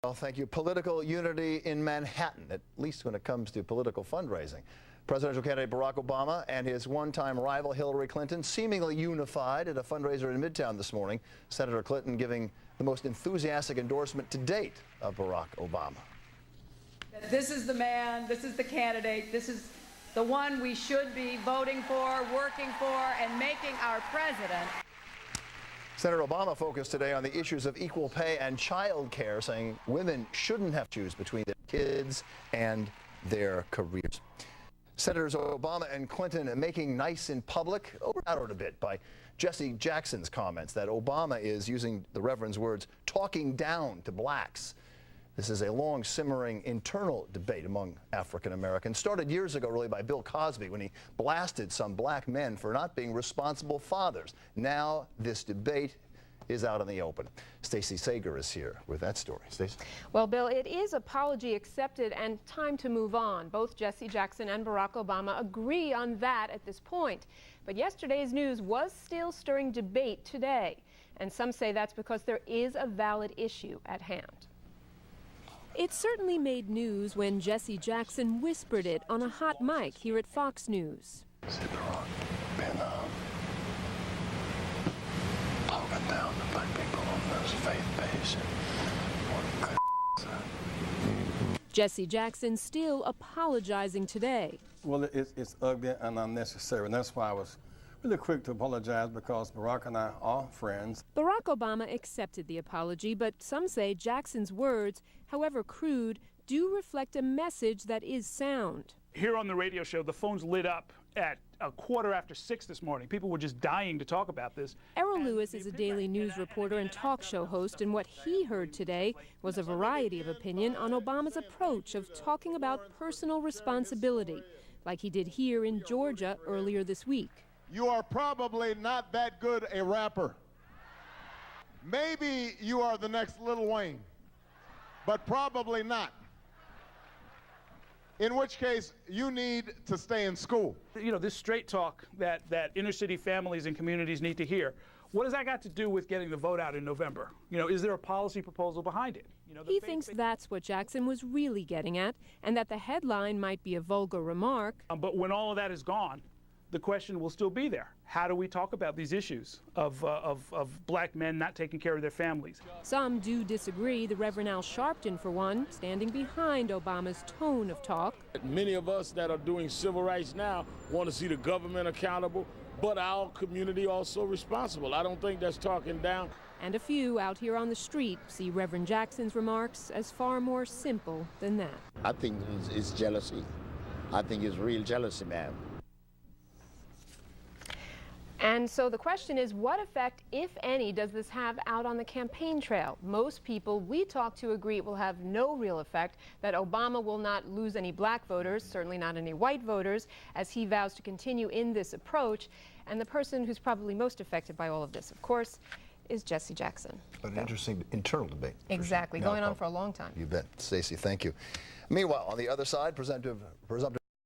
Well, thank you. Political unity in Manhattan, at least when it comes to political fundraising. Presidential candidate Barack Obama and his one-time rival Hillary Clinton seemingly unified at a fundraiser in Midtown this morning. Senator Clinton giving the most enthusiastic endorsement to date of Barack Obama. This is the man, this is the candidate, this is the one we should be voting for, working for, and making our president. Senator Obama focused today on the issues of equal pay and child care, saying women shouldn't have to choose between their kids and their careers. Senators Obama and Clinton making nice in public, overshadowed a bit by Jesse Jackson's comments that Obama is, using the Reverend's words, talking down to blacks. This is a long simmering internal debate among African Americans, started years ago really by Bill Cosby when he blasted some black men for not being responsible fathers. Now this debate is out in the open. Stacey Sager is here with that story. Stacey? Well, Bill, it is apology accepted and time to move on. Both Jesse Jackson and Barack Obama agree on that at this point. But yesterday's news was still stirring debate today, and some say that's because there is a valid issue at hand. It certainly made news when Jesse Jackson whispered it on a hot mic here at Fox News. Said Barack been talking down to black people on this faith-based. Jesse Jackson still apologizing today. Well, it's ugly and unnecessary, and that's why I was really quick to apologize, because Barack and I are friends. Barack Obama accepted the apology, but some say Jackson's words, however crude, do reflect a message that is sound. Here on the radio show, the phones lit up at 6:15 this morning. People were just dying to talk about this. Errol Lewis is a daily news reporter and talk show host, and what he heard today was a variety of opinion on Obama's approach of talking about personal responsibility, like he did here in Georgia earlier this week. You are probably not that good a rapper. Maybe you are the next Lil Wayne, but probably not. In which case, you need to stay in school. You know, this straight talk that inner city families and communities need to hear. What has that got to do with getting the vote out in November? You know, is there a policy proposal behind it? You know, he thinks that's what Jackson was really getting at, and that the headline might be a vulgar remark. But when all of that is gone, the question will still be there. How do we talk about these issues of black men not taking care of their families? Some do disagree, the Reverend Al Sharpton, for one, standing behind Obama's tone of talk. Many of us that are doing civil rights now want to see the government accountable, but our community also responsible. I don't think that's talking down. And a few out here on the street see Reverend Jackson's remarks as far more simple than that. I think it's jealousy. I think it's real jealousy, man. And so the question is, what effect, if any, does this have out on the campaign trail? Most people we talk to agree it will have no real effect, that Obama will not lose any black voters, certainly not any white voters, as he vows to continue in this approach. And the person who's probably most affected by all of this, of course, is Jesse Jackson. But an interesting internal debate. Exactly, going on for a long time. You bet. Stacey, thank you. Meanwhile, on the other side, presumptive